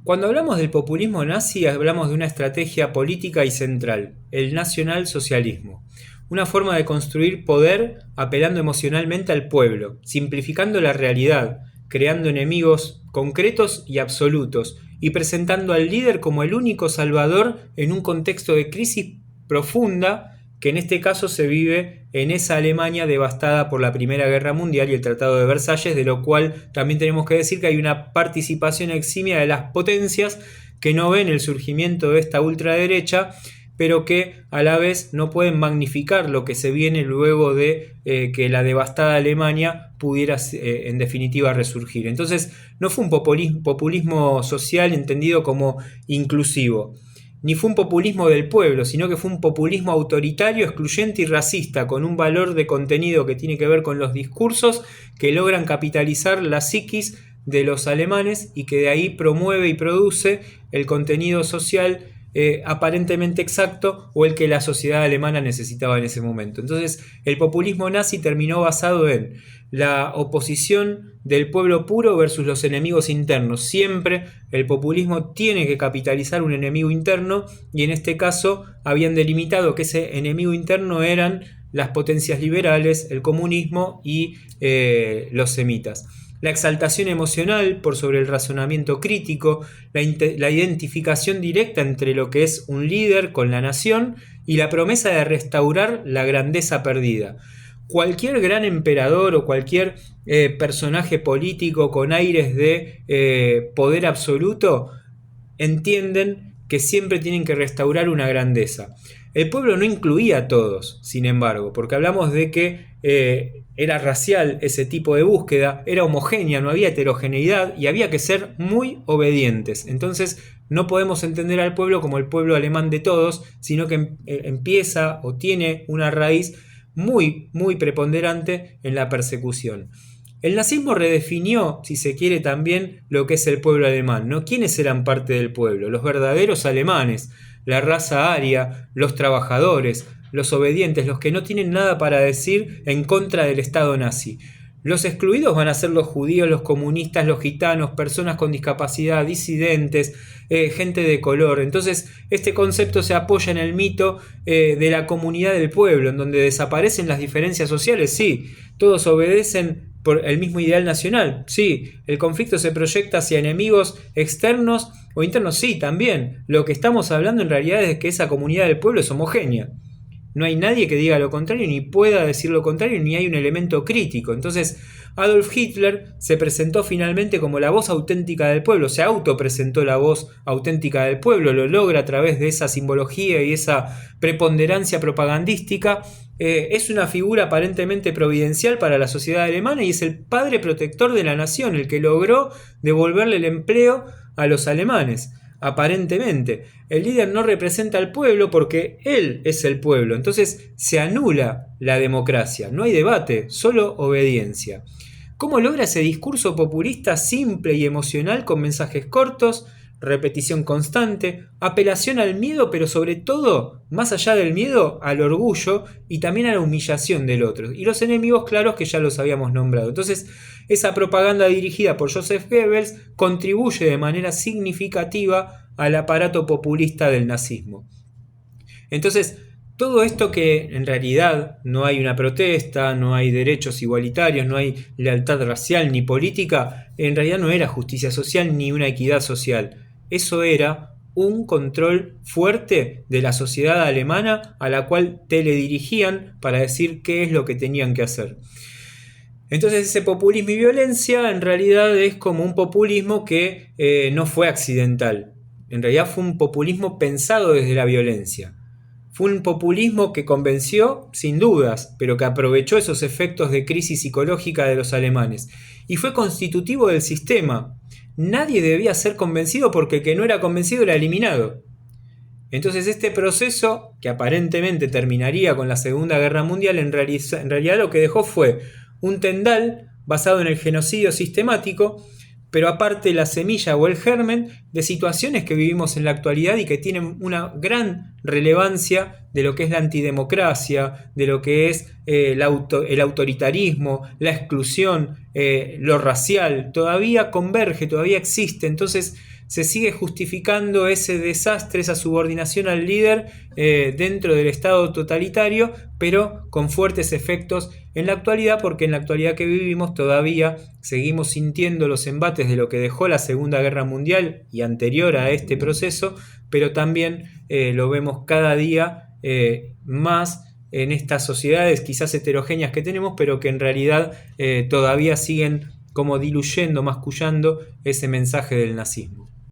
Cuando hablamos del populismo nazi, hablamos de una estrategia política y central, el nacionalsocialismo. Una forma de construir poder apelando emocionalmente al pueblo, simplificando la realidad, creando enemigos concretos y absolutos, y presentando al líder como el único salvador en un contexto de crisis profunda que en este caso se vive en esa Alemania devastada por la Primera Guerra Mundial y el Tratado de Versalles, de lo cual también tenemos que decir que hay una participación eximia de las potencias que no ven el surgimiento de esta ultraderecha, pero que a la vez no pueden magnificar lo que se viene luego de que la devastada Alemania pudiera en definitiva resurgir. Entonces no fue un populismo social entendido como inclusivo, ni fue un populismo del pueblo, sino que fue un populismo autoritario, excluyente y racista, con un valor de contenido que tiene que ver con los discursos que logran capitalizar la psiquis de los alemanes y que de ahí promueve y produce el contenido social aparentemente exacto o el que la sociedad alemana necesitaba en ese momento. Entonces el populismo nazi terminó basado en la oposición del pueblo puro versus los enemigos internos. Siempre el populismo tiene que capitalizar un enemigo interno y en este caso habían delimitado que ese enemigo interno eran las potencias liberales, el comunismo y los semitas. La exaltación emocional por sobre el razonamiento crítico, la identificación directa entre lo que es un líder con la nación y la promesa de restaurar la grandeza perdida. Cualquier gran emperador o cualquier personaje político con aires de poder absoluto entienden que siempre tienen que restaurar una grandeza. El pueblo no incluía a todos, sin embargo, porque hablamos de que era racial ese tipo de búsqueda, era homogénea, no había heterogeneidad y había que ser muy obedientes. Entonces no podemos entender al pueblo como el pueblo alemán de todos, sino que empieza o tiene una raíz muy, muy preponderante en la persecución. El nazismo redefinió, si se quiere, también lo que es el pueblo alemán, ¿no? ¿Quiénes eran parte del pueblo? Los verdaderos alemanes, la raza aria, los trabajadores, los obedientes, los que no tienen nada para decir en contra del Estado nazi. Los excluidos van a ser los judíos, los comunistas, los gitanos, personas con discapacidad, disidentes, gente de color. Entonces, este concepto se apoya en el mito de la comunidad del pueblo, en donde desaparecen las diferencias sociales. Sí, todos obedecen por el mismo ideal nacional. Sí, el conflicto se proyecta hacia enemigos externos o internos. Sí, también. Lo que estamos hablando en realidad es que esa comunidad del pueblo es homogénea. No hay nadie que diga lo contrario, ni pueda decir lo contrario, ni hay un elemento crítico. Entonces, Adolf Hitler se presentó finalmente como la voz auténtica del pueblo, se autopresentó la voz auténtica del pueblo, lo logra a través de esa simbología y esa preponderancia propagandística. Es una figura aparentemente providencial para la sociedad alemana y es el padre protector de la nación, el que logró devolverle el empleo a los alemanes. Aparentemente, el líder no representa al pueblo porque él es el pueblo, entonces se anula la democracia, no hay debate, solo obediencia. ¿Cómo logra ese discurso populista simple y emocional con mensajes cortos, repetición constante, apelación al miedo, pero sobre todo, más allá del miedo, al orgullo y también a la humillación del otro? Y los enemigos claros que ya los habíamos nombrado. Entonces, esa propaganda dirigida por Joseph Goebbels contribuye de manera significativa al aparato populista del nazismo. Entonces, todo esto que en realidad no hay una protesta, no hay derechos igualitarios, no hay lealtad racial ni política, en realidad no era justicia social ni una equidad social. Eso era un control fuerte de la sociedad alemana a la cual teledirigían para decir qué es lo que tenían que hacer. Entonces ese populismo y violencia en realidad es como un populismo que no fue accidental. En realidad fue un populismo pensado desde la violencia. Fue un populismo que convenció, sin dudas, pero que aprovechó esos efectos de crisis psicológica de los alemanes. Y fue constitutivo del sistema. Nadie debía ser convencido porque el que no era convencido era eliminado. Entonces este proceso, que aparentemente terminaría con la Segunda Guerra Mundial, en realidad lo que dejó fue un tendal basado en el genocidio sistemático, pero aparte la semilla o el germen de situaciones que vivimos en la actualidad y que tienen una gran relevancia de lo que es la antidemocracia, de lo que es el autoritarismo, la exclusión, lo racial. Todavía converge, todavía existe. Entonces se sigue justificando ese desastre, esa subordinación al líder dentro del Estado totalitario, pero con fuertes efectos en la actualidad, porque en la actualidad que vivimos todavía seguimos sintiendo los embates de lo que dejó la Segunda Guerra Mundial y anterior a este proceso, pero también lo vemos cada día más en estas sociedades quizás heterogéneas que tenemos, pero que en realidad todavía siguen como diluyendo, mascullando ese mensaje del nazismo.